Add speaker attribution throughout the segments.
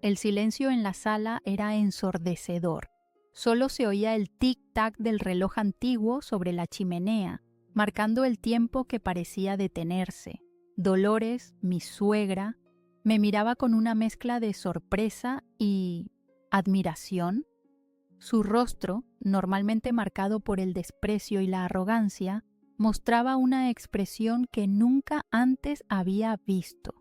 Speaker 1: El silencio en la sala era ensordecedor. Solo se oía el tic-tac del reloj antiguo sobre la chimenea, marcando el tiempo que parecía detenerse. Dolores, mi suegra, me miraba con una mezcla de sorpresa y admiración. Su rostro, normalmente marcado por el desprecio y la arrogancia, mostraba una expresión que nunca antes había visto.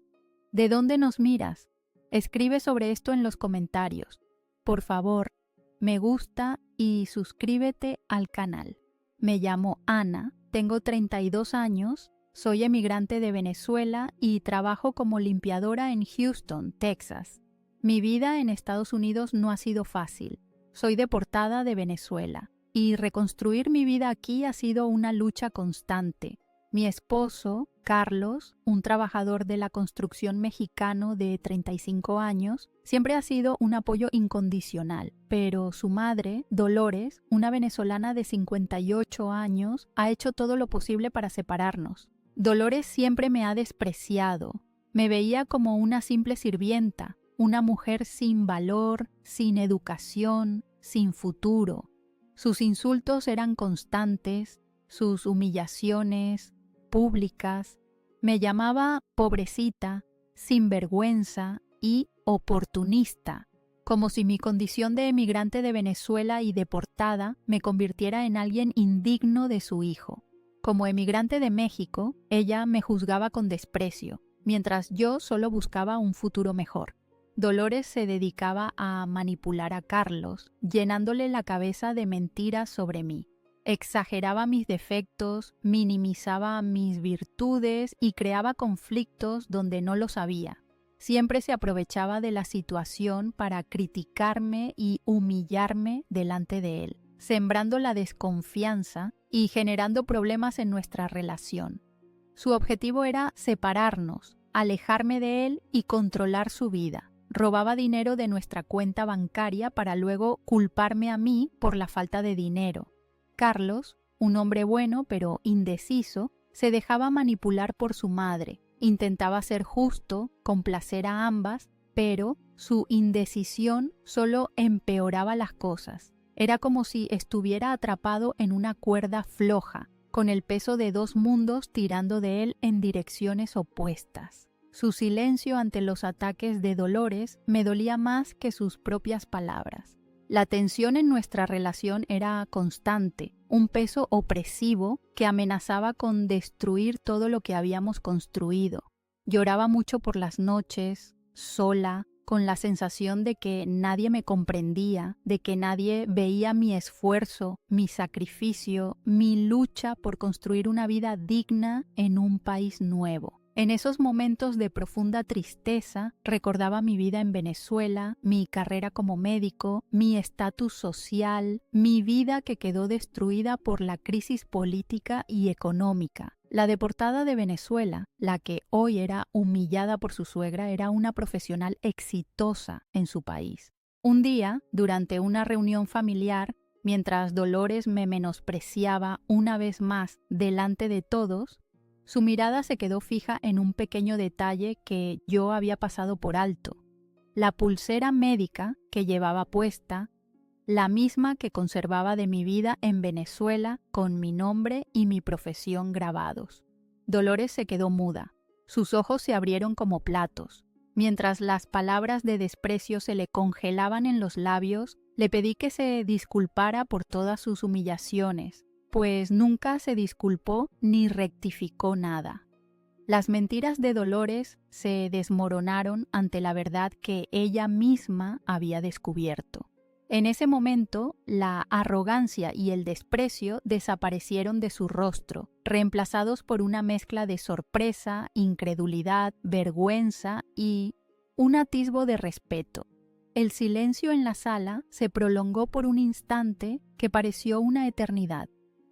Speaker 1: ¿De dónde nos miras? Escribe sobre esto en los comentarios. Por favor, me gusta y suscríbete al canal. Me llamo Ana, tengo 32 años, soy emigrante de Venezuela y trabajo como limpiadora en Houston, Texas. Mi vida en Estados Unidos no ha sido fácil. Soy deportada de Venezuela y reconstruir mi vida aquí ha sido una lucha constante. Mi esposo, Carlos, un trabajador de la construcción mexicano de 35 años, siempre ha sido un apoyo incondicional, pero su madre, Dolores, una venezolana de 58 años, ha hecho todo lo posible para separarnos. Dolores siempre me ha despreciado. Me veía como una simple sirvienta, una mujer sin valor, sin educación, sin futuro. Sus insultos eran constantes, sus humillaciones públicas. Me llamaba pobrecita, sinvergüenza y oportunista, como si mi condición de emigrante de Venezuela y deportada me convirtiera en alguien indigno de su hijo. Como emigrante de México, ella me juzgaba con desprecio, mientras yo solo buscaba un futuro mejor. Dolores se dedicaba a manipular a Carlos, llenándole la cabeza de mentiras sobre mí. Exageraba mis defectos, minimizaba mis virtudes y creaba conflictos donde no los había. Siempre se aprovechaba de la situación para criticarme y humillarme delante de él, sembrando la desconfianza y generando problemas en nuestra relación. Su objetivo era separarnos, alejarme de él y controlar su vida. Robaba dinero de nuestra cuenta bancaria para luego culparme a mí por la falta de dinero. Carlos, un hombre bueno pero indeciso, se dejaba manipular por su madre. Intentaba ser justo, complacer a ambas, pero su indecisión solo empeoraba las cosas. Era como si estuviera atrapado en una cuerda floja, con el peso de dos mundos tirando de él en direcciones opuestas. Su silencio ante los ataques de Dolores me dolía más que sus propias palabras. La tensión en nuestra relación era constante, un peso opresivo que amenazaba con destruir todo lo que habíamos construido. Lloraba mucho por las noches, sola, con la sensación de que nadie me comprendía, de que nadie veía mi esfuerzo, mi sacrificio, mi lucha por construir una vida digna en un país nuevo. En esos momentos de profunda tristeza, recordaba mi vida en Venezuela, mi carrera como médico, mi estatus social, mi vida que quedó destruida por la crisis política y económica. La deportada de Venezuela, la que hoy era humillada por su suegra, era una profesional exitosa en su país. Un día, durante una reunión familiar, mientras Dolores me menospreciaba una vez más delante de todos, su mirada se quedó fija en un pequeño detalle que yo había pasado por alto. La pulsera médica que llevaba puesta, la misma que conservaba de mi vida en Venezuela con mi nombre y mi profesión grabados. Dolores se quedó muda. Sus ojos se abrieron como platos. Mientras las palabras de desprecio se le congelaban en los labios, le pedí que se disculpara por todas sus humillaciones, pues nunca se disculpó ni rectificó nada. Las mentiras de Dolores se desmoronaron ante la verdad que ella misma había descubierto. En ese momento, la arrogancia y el desprecio desaparecieron de su rostro, reemplazados por una mezcla de sorpresa, incredulidad, vergüenza y un atisbo de respeto. El silencio en la sala se prolongó por un instante que pareció una eternidad.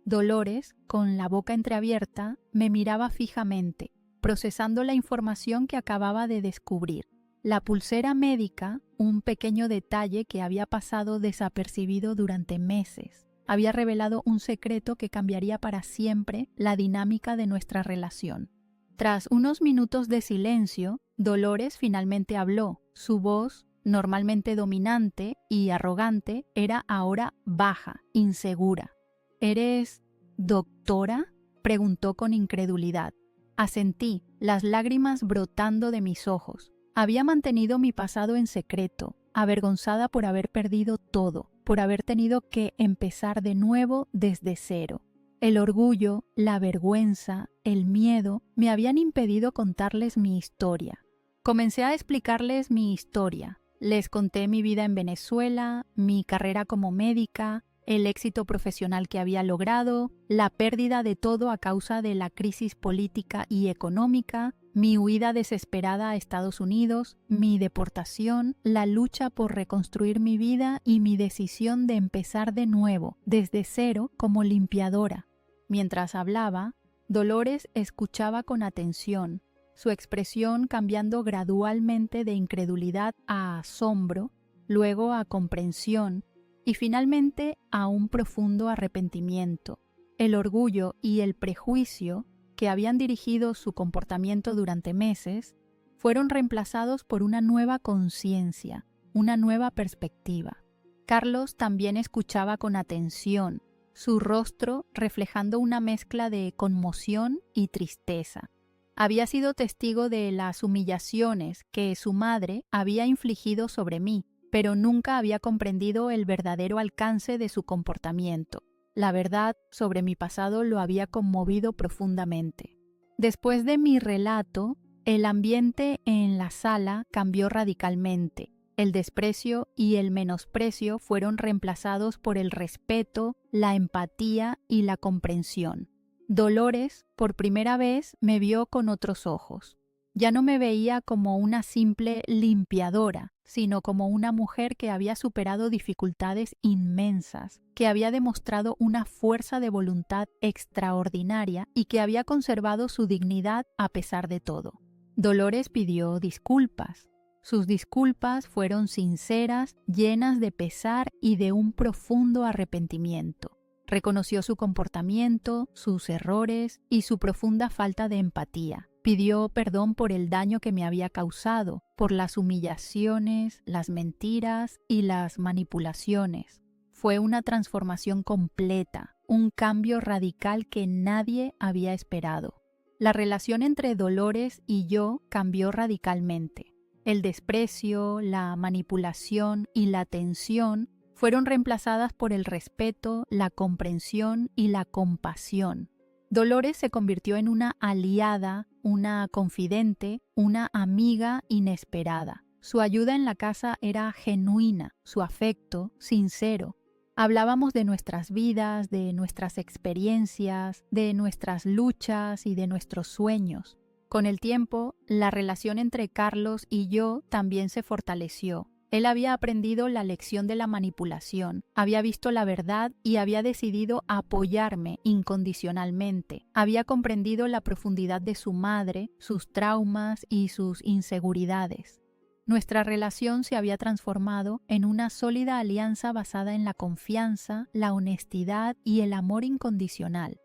Speaker 1: Dolores, con la boca entreabierta, me miraba fijamente, procesando la información que acababa de descubrir. La pulsera médica, un pequeño detalle que había pasado desapercibido durante meses, había revelado un secreto que cambiaría para siempre la dinámica de nuestra relación. Tras unos minutos de silencio, Dolores finalmente habló, su voz normalmente dominante y arrogante, era ahora baja, insegura. ¿Eres doctora?, preguntó con incredulidad. Asentí, las lágrimas brotando de mis ojos. Había mantenido mi pasado en secreto, avergonzada por haber perdido todo, por haber tenido que empezar de nuevo desde cero. El orgullo, la vergüenza, el miedo me habían impedido contarles mi historia. Comencé a explicarles mi historia. Les conté mi vida en Venezuela, mi carrera como médica, el éxito profesional que había logrado, la pérdida de todo a causa de la crisis política y económica, mi huida desesperada a Estados Unidos, mi deportación, la lucha por reconstruir mi vida y mi decisión de empezar de nuevo, desde cero, como limpiadora. Mientras hablaba, Dolores escuchaba con atención, su expresión cambiando gradualmente de incredulidad a asombro, luego a comprensión y finalmente a un profundo arrepentimiento. El orgullo y el prejuicio que habían dirigido su comportamiento durante meses fueron reemplazados por una nueva conciencia, una nueva perspectiva. Carlos también escuchaba con atención, su rostro reflejando una mezcla de conmoción y tristeza. Había sido testigo de las humillaciones que su madre había infligido sobre mí, pero nunca había comprendido el verdadero alcance de su comportamiento. La verdad sobre mi pasado lo había conmovido profundamente. Después de mi relato, el ambiente en la sala cambió radicalmente. El desprecio y el menosprecio fueron reemplazados por el respeto, la empatía y la comprensión. Dolores, por primera vez, me vio con otros ojos. Ya no me veía como una simple limpiadora, sino como una mujer que había superado dificultades inmensas, que había demostrado una fuerza de voluntad extraordinaria y que había conservado su dignidad a pesar de todo. Dolores pidió disculpas. Sus disculpas fueron sinceras, llenas de pesar y de un profundo arrepentimiento. Reconoció su comportamiento, sus errores y su profunda falta de empatía. Pidió perdón por el daño que me había causado, por las humillaciones, las mentiras y las manipulaciones. Fue una transformación completa, un cambio radical que nadie había esperado. La relación entre Dolores y yo cambió radicalmente. El desprecio, la manipulación y la tensión fueron reemplazadas por el respeto, la comprensión y la compasión. Dolores se convirtió en una aliada, una confidente, una amiga inesperada. Su ayuda en la casa era genuina, su afecto sincero. Hablábamos de nuestras vidas, de nuestras experiencias, de nuestras luchas y de nuestros sueños. Con el tiempo, la relación entre Carlos y yo también se fortaleció. Él había aprendido la lección de la manipulación, había visto la verdad y había decidido apoyarme incondicionalmente. Había comprendido la profundidad de su madre, sus traumas y sus inseguridades. Nuestra relación se había transformado en una sólida alianza basada en la confianza, la honestidad y el amor incondicional.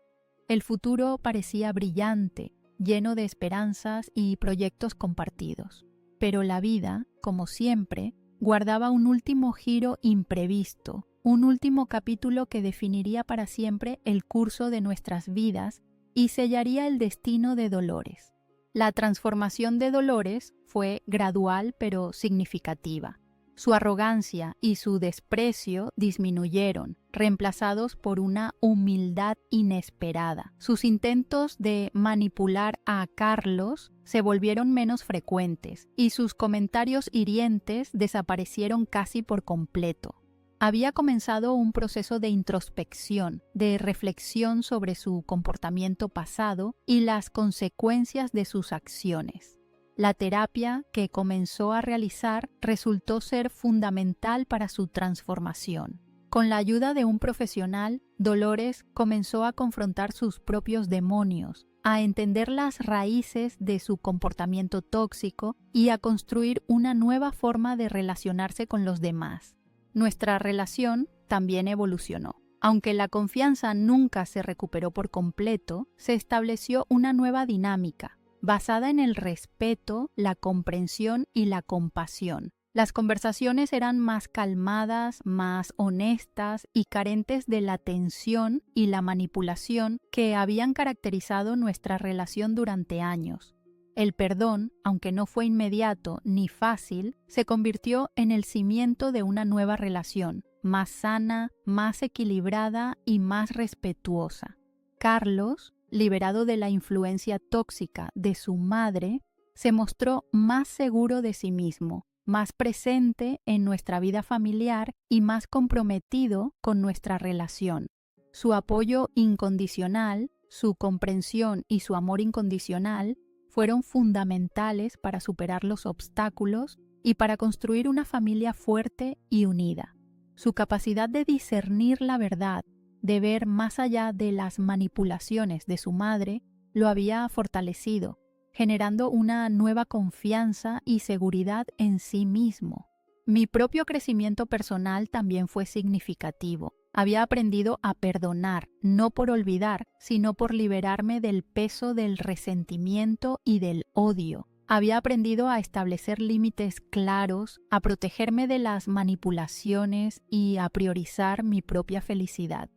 Speaker 1: El futuro parecía brillante, lleno de esperanzas y proyectos compartidos. Pero la vida, como siempre, guardaba un último giro imprevisto, un último capítulo que definiría para siempre el curso de nuestras vidas y sellaría el destino de Dolores. La transformación de Dolores fue gradual pero significativa. Su arrogancia y su desprecio disminuyeron, reemplazados por una humildad inesperada. Sus intentos de manipular a Carlos se volvieron menos frecuentes y sus comentarios hirientes desaparecieron casi por completo. Había comenzado un proceso de introspección, de reflexión sobre su comportamiento pasado y las consecuencias de sus acciones. La terapia que comenzó a realizar resultó ser fundamental para su transformación. Con la ayuda de un profesional, Dolores comenzó a confrontar sus propios demonios, a entender las raíces de su comportamiento tóxico y a construir una nueva forma de relacionarse con los demás. Nuestra relación también evolucionó. Aunque la confianza nunca se recuperó por completo, se estableció una nueva dinámica, basada en el respeto, la comprensión y la compasión. Las conversaciones eran más calmadas, más honestas y carentes de la tensión y la manipulación que habían caracterizado nuestra relación durante años. El perdón, aunque no fue inmediato ni fácil, se convirtió en el cimiento de una nueva relación, más sana, más equilibrada y más respetuosa. Carlos, liberado de la influencia tóxica de su madre, se mostró más seguro de sí mismo, más presente en nuestra vida familiar y más comprometido con nuestra relación. Su apoyo incondicional, su comprensión y su amor incondicional fueron fundamentales para superar los obstáculos y para construir una familia fuerte y unida. Su capacidad de discernir la verdad, de ver más allá de las manipulaciones de su madre, lo había fortalecido, generando una nueva confianza y seguridad en sí mismo. Mi propio crecimiento personal también fue significativo. Había aprendido a perdonar, no por olvidar, sino por liberarme del peso del resentimiento y del odio. Había aprendido a establecer límites claros, a protegerme de las manipulaciones y a priorizar mi propia felicidad.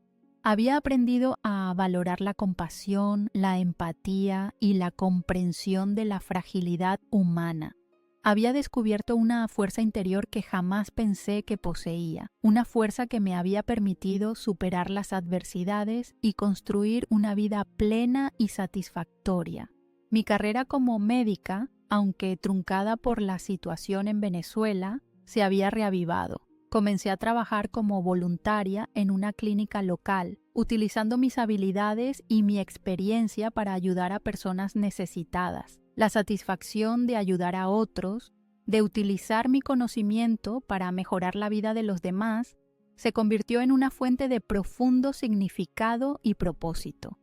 Speaker 1: Había aprendido a valorar la compasión, la empatía y la comprensión de la fragilidad humana. Había descubierto una fuerza interior que jamás pensé que poseía, una fuerza que me había permitido superar las adversidades y construir una vida plena y satisfactoria. Mi carrera como médica, aunque truncada por la situación en Venezuela, se había reavivado. Comencé a trabajar como voluntaria en una clínica local, utilizando mis habilidades y mi experiencia para ayudar a personas necesitadas. La satisfacción de ayudar a otros, de utilizar mi conocimiento para mejorar la vida de los demás, se convirtió en una fuente de profundo significado y propósito.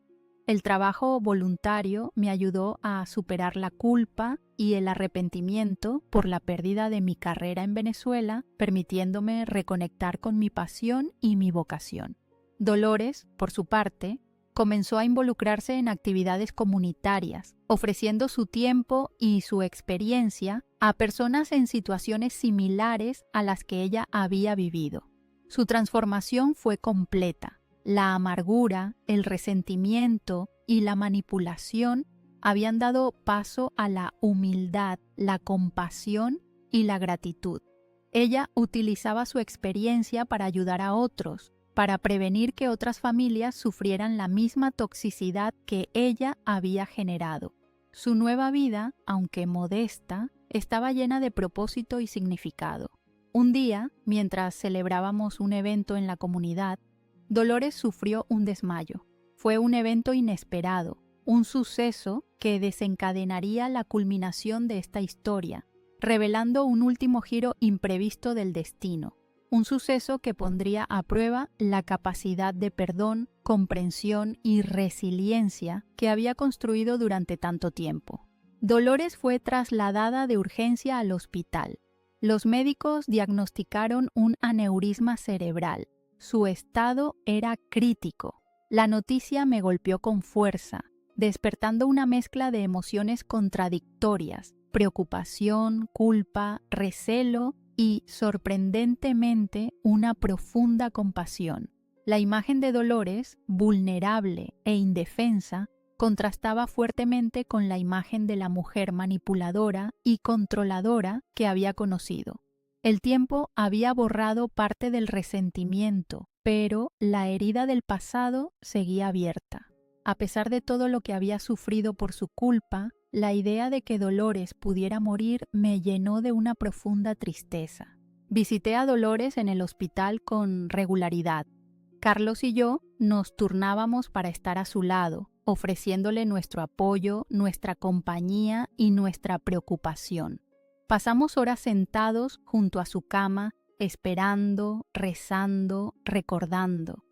Speaker 1: El trabajo voluntario me ayudó a superar la culpa y el arrepentimiento por la pérdida de mi carrera en Venezuela, permitiéndome reconectar con mi pasión y mi vocación. Dolores, por su parte, comenzó a involucrarse en actividades comunitarias, ofreciendo su tiempo y su experiencia a personas en situaciones similares a las que ella había vivido. Su transformación fue completa. La amargura, el resentimiento y la manipulación habían dado paso a la humildad, la compasión y la gratitud. Ella utilizaba su experiencia para ayudar a otros, para prevenir que otras familias sufrieran la misma toxicidad que ella había generado. Su nueva vida, aunque modesta, estaba llena de propósito y significado. Un día, mientras celebrábamos un evento en la comunidad, Dolores sufrió un desmayo. Fue un evento inesperado, un suceso que desencadenaría la culminación de esta historia, revelando un último giro imprevisto del destino. Un suceso que pondría a prueba la capacidad de perdón, comprensión y resiliencia que había construido durante tanto tiempo. Dolores fue trasladada de urgencia al hospital. Los médicos diagnosticaron un aneurisma cerebral. Su estado era crítico. La noticia me golpeó con fuerza, despertando una mezcla de emociones contradictorias: preocupación, culpa, recelo y, sorprendentemente, una profunda compasión. La imagen de Dolores, vulnerable e indefensa, contrastaba fuertemente con la imagen de la mujer manipuladora y controladora que había conocido. El tiempo había borrado parte del resentimiento, pero la herida del pasado seguía abierta. A pesar de todo lo que había sufrido por su culpa, la idea de que Dolores pudiera morir me llenó de una profunda tristeza. Visité a Dolores en el hospital con regularidad. Carlos y yo nos turnábamos para estar a su lado, ofreciéndole nuestro apoyo, nuestra compañía y nuestra preocupación. Pasamos horas sentados junto a su cama, esperando, rezando, recordando.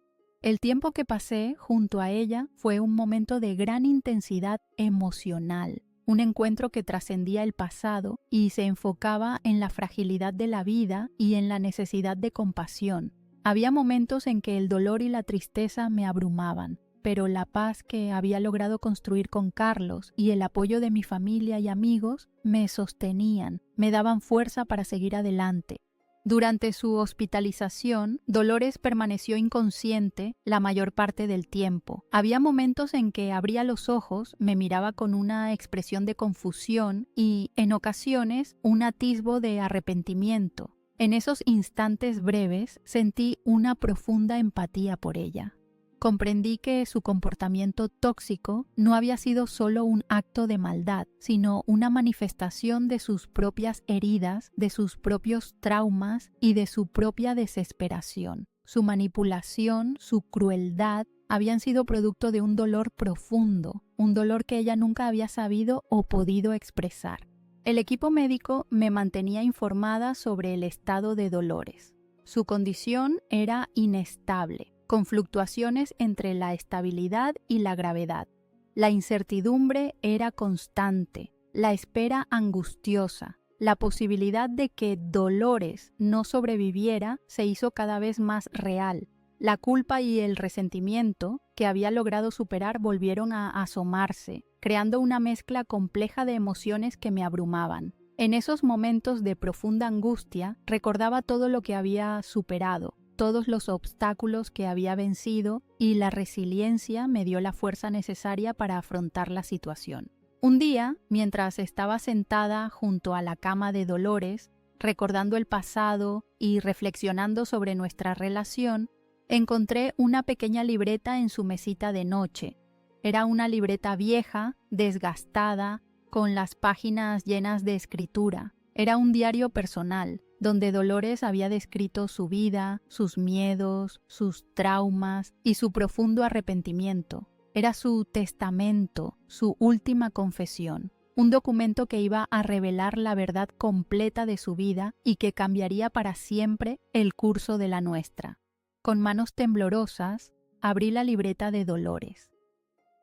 Speaker 1: El tiempo que pasé junto a ella fue un momento de gran intensidad emocional, un encuentro que trascendía el pasado y se enfocaba en la fragilidad de la vida y en la necesidad de compasión. Había momentos en que el dolor y la tristeza me abrumaban, pero la paz que había logrado construir con Carlos y el apoyo de mi familia y amigos me sostenían, me daban fuerza para seguir adelante. Durante su hospitalización, Dolores permaneció inconsciente la mayor parte del tiempo. Había momentos en que abría los ojos, me miraba con una expresión de confusión y, en ocasiones, un atisbo de arrepentimiento. En esos instantes breves sentí una profunda empatía por ella. Comprendí que su comportamiento tóxico no había sido solo un acto de maldad, sino una manifestación de sus propias heridas, de sus propios traumas y de su propia desesperación. Su manipulación, su crueldad, habían sido producto de un dolor profundo, un dolor que ella nunca había sabido o podido expresar. El equipo médico me mantenía informada sobre el estado de Dolores. Su condición era inestable, con fluctuaciones entre la estabilidad y la gravedad. La incertidumbre era constante, la espera angustiosa. La posibilidad de que Dolores no sobreviviera se hizo cada vez más real. La culpa y el resentimiento que había logrado superar volvieron a asomarse, creando una mezcla compleja de emociones que me abrumaban. En esos momentos de profunda angustia, recordaba todo lo que había superado, todos los obstáculos que había vencido, y la resiliencia me dio la fuerza necesaria para afrontar la situación. Un día, mientras estaba sentada junto a la cama de Dolores, recordando el pasado y reflexionando sobre nuestra relación, encontré una pequeña libreta en su mesita de noche. Era una libreta vieja, desgastada, con las páginas llenas de escritura. Era un diario personal, donde Dolores había descrito su vida, sus miedos, sus traumas y su profundo arrepentimiento. Era su testamento, su última confesión, un documento que iba a revelar la verdad completa de su vida y que cambiaría para siempre el curso de la nuestra. Con manos temblorosas, abrí la libreta de Dolores.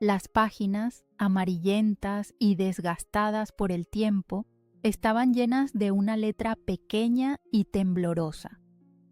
Speaker 1: Las páginas, amarillentas y desgastadas por el tiempo, estaban llenas de una letra pequeña y temblorosa.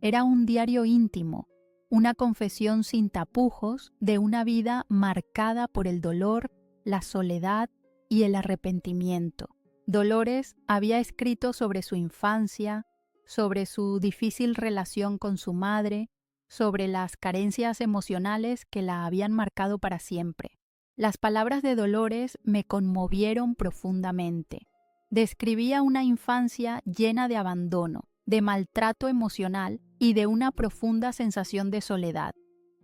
Speaker 1: Era un diario íntimo, una confesión sin tapujos de una vida marcada por el dolor, la soledad y el arrepentimiento. Dolores había escrito sobre su infancia, sobre su difícil relación con su madre, sobre las carencias emocionales que la habían marcado para siempre. Las palabras de Dolores me conmovieron profundamente. Describía una infancia llena de abandono, de maltrato emocional y de una profunda sensación de soledad.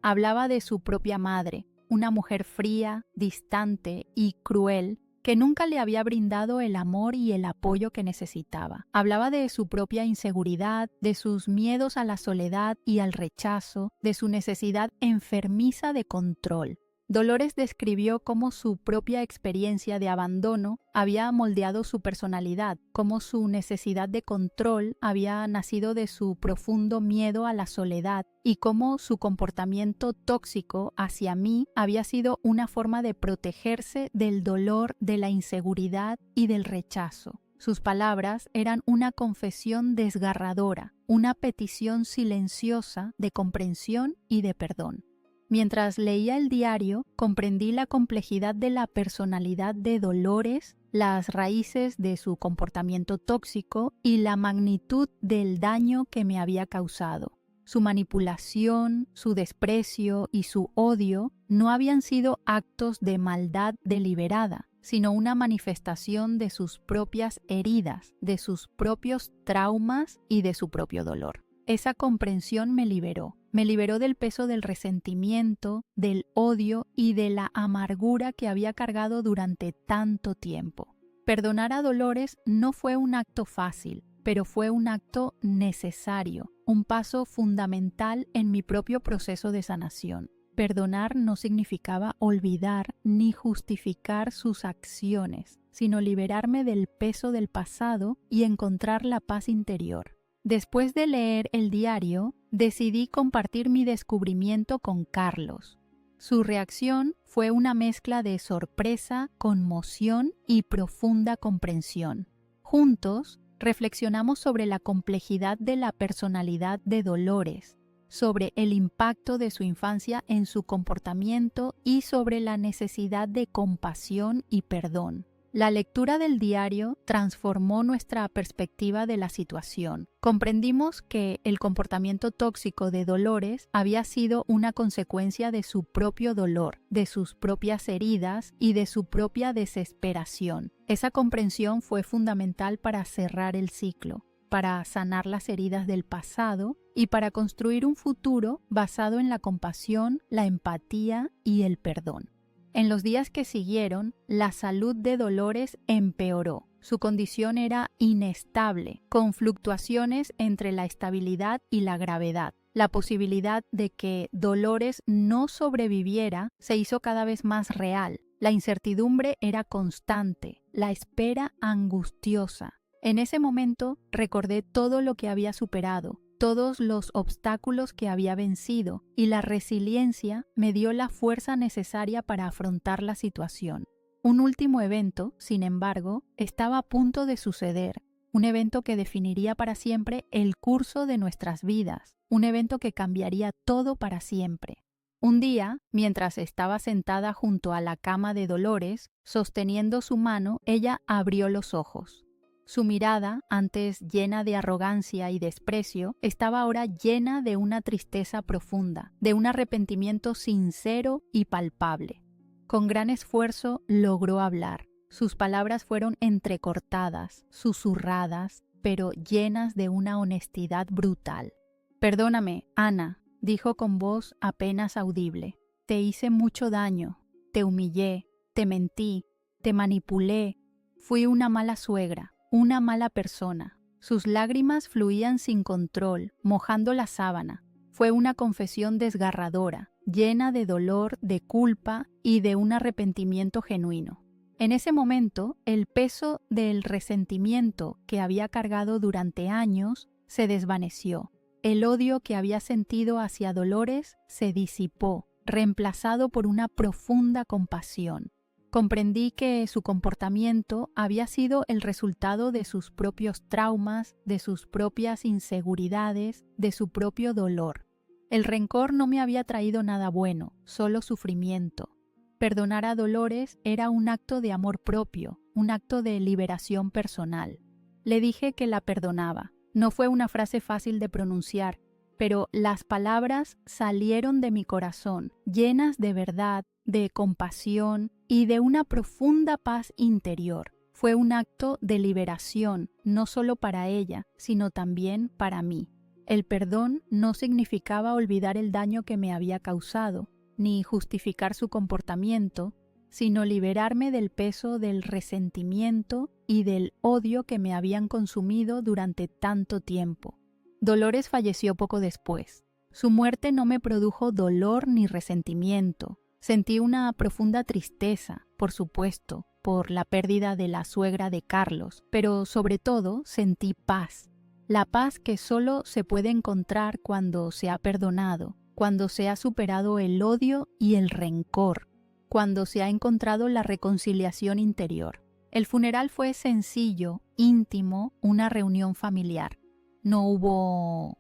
Speaker 1: Hablaba de su propia madre, una mujer fría, distante y cruel que nunca le había brindado el amor y el apoyo que necesitaba. Hablaba de su propia inseguridad, de sus miedos a la soledad y al rechazo, de su necesidad enfermiza de control. Dolores describió cómo su propia experiencia de abandono había moldeado su personalidad, cómo su necesidad de control había nacido de su profundo miedo a la soledad y cómo su comportamiento tóxico hacia mí había sido una forma de protegerse del dolor, de la inseguridad y del rechazo. Sus palabras eran una confesión desgarradora, una petición silenciosa de comprensión y de perdón. Mientras leía el diario, comprendí la complejidad de la personalidad de Dolores, las raíces de su comportamiento tóxico y la magnitud del daño que me había causado. Su manipulación, su desprecio y su odio no habían sido actos de maldad deliberada, sino una manifestación de sus propias heridas, de sus propios traumas y de su propio dolor. Esa comprensión me liberó del peso del resentimiento, del odio y de la amargura que había cargado durante tanto tiempo. Perdonar a Dolores no fue un acto fácil, pero fue un acto necesario, un paso fundamental en mi propio proceso de sanación. Perdonar no significaba olvidar ni justificar sus acciones, sino liberarme del peso del pasado y encontrar la paz interior. Después de leer el diario, decidí compartir mi descubrimiento con Carlos. Su reacción fue una mezcla de sorpresa, conmoción y profunda comprensión. Juntos, reflexionamos sobre la complejidad de la personalidad de Dolores, sobre el impacto de su infancia en su comportamiento y sobre la necesidad de compasión y perdón. La lectura del diario transformó nuestra perspectiva de la situación. Comprendimos que el comportamiento tóxico de Dolores había sido una consecuencia de su propio dolor, de sus propias heridas y de su propia desesperación. Esa comprensión fue fundamental para cerrar el ciclo, para sanar las heridas del pasado y para construir un futuro basado en la compasión, la empatía y el perdón. En los días que siguieron, la salud de Dolores empeoró. Su condición era inestable, con fluctuaciones entre la estabilidad y la gravedad. La posibilidad de que Dolores no sobreviviera se hizo cada vez más real. La incertidumbre era constante, la espera angustiosa. En ese momento recordé todo lo que había superado, todos los obstáculos que había vencido, y la resiliencia me dio la fuerza necesaria para afrontar la situación. Un último evento, sin embargo, estaba a punto de suceder, un evento que definiría para siempre el curso de nuestras vidas, un evento que cambiaría todo para siempre. Un día, mientras estaba sentada junto a la cama de Dolores, sosteniendo su mano, ella abrió los ojos. Su mirada, antes llena de arrogancia y desprecio, estaba ahora llena de una tristeza profunda, de un arrepentimiento sincero y palpable. Con gran esfuerzo logró hablar. Sus palabras fueron entrecortadas, susurradas, pero llenas de una honestidad brutal. «Perdóname, Ana», dijo con voz apenas audible. «Te hice mucho daño, te humillé, te mentí, te manipulé, fui una mala suegra. Una mala persona». Sus lágrimas fluían sin control, mojando la sábana. Fue una confesión desgarradora, llena de dolor, de culpa y de un arrepentimiento genuino. En ese momento, el peso del resentimiento que había cargado durante años se desvaneció. El odio que había sentido hacia Dolores se disipó, reemplazado por una profunda compasión. Comprendí que su comportamiento había sido el resultado de sus propios traumas, de sus propias inseguridades, de su propio dolor. El rencor no me había traído nada bueno, solo sufrimiento. Perdonar a Dolores era un acto de amor propio, un acto de liberación personal. Le dije que la perdonaba. No fue una frase fácil de pronunciar, pero las palabras salieron de mi corazón, llenas de verdad, de compasión y de una profunda paz interior. Fue un acto de liberación, no solo para ella, sino también para mí. El perdón no significaba olvidar el daño que me había causado, ni justificar su comportamiento, sino liberarme del peso del resentimiento y del odio que me habían consumido durante tanto tiempo. Dolores falleció poco después. Su muerte no me produjo dolor ni resentimiento. Sentí una profunda tristeza, por supuesto, por la pérdida de la suegra de Carlos, pero sobre todo sentí paz. La paz que solo se puede encontrar cuando se ha perdonado, cuando se ha superado el odio y el rencor, cuando se ha encontrado la reconciliación interior. El funeral fue sencillo, íntimo, una reunión familiar. No hubo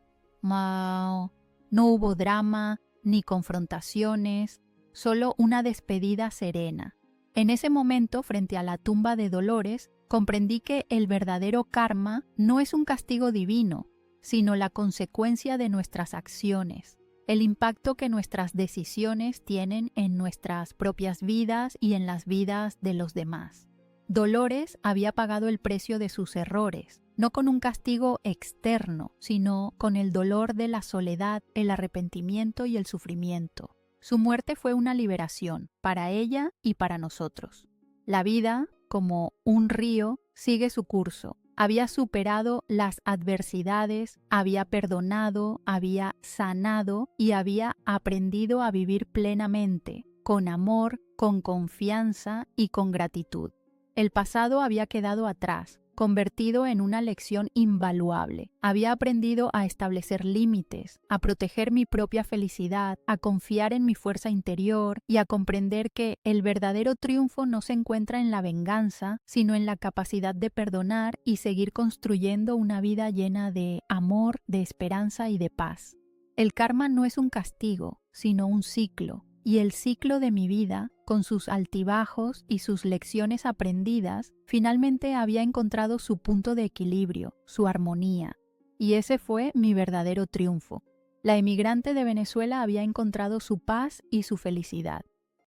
Speaker 1: drama ni confrontaciones, solo una despedida serena. En ese momento, frente a la tumba de Dolores, comprendí que el verdadero karma no es un castigo divino, sino la consecuencia de nuestras acciones, el impacto que nuestras decisiones tienen en nuestras propias vidas y en las vidas de los demás. Dolores había pagado el precio de sus errores, no con un castigo externo, sino con el dolor de la soledad, el arrepentimiento y el sufrimiento. Su muerte fue una liberación para ella y para nosotros. La vida, como un río, sigue su curso. Había superado las adversidades, había perdonado, había sanado y había aprendido a vivir plenamente, con amor, con confianza y con gratitud. El pasado había quedado atrás, convertido en una lección invaluable. Había aprendido a establecer límites, a proteger mi propia felicidad, a confiar en mi fuerza interior y a comprender que el verdadero triunfo no se encuentra en la venganza, sino en la capacidad de perdonar y seguir construyendo una vida llena de amor, de esperanza y de paz. El karma no es un castigo, sino un ciclo, y el ciclo de mi vida, con sus altibajos y sus lecciones aprendidas, finalmente había encontrado su punto de equilibrio, su armonía, y ese fue mi verdadero triunfo. La emigrante de Venezuela había encontrado su paz y su felicidad.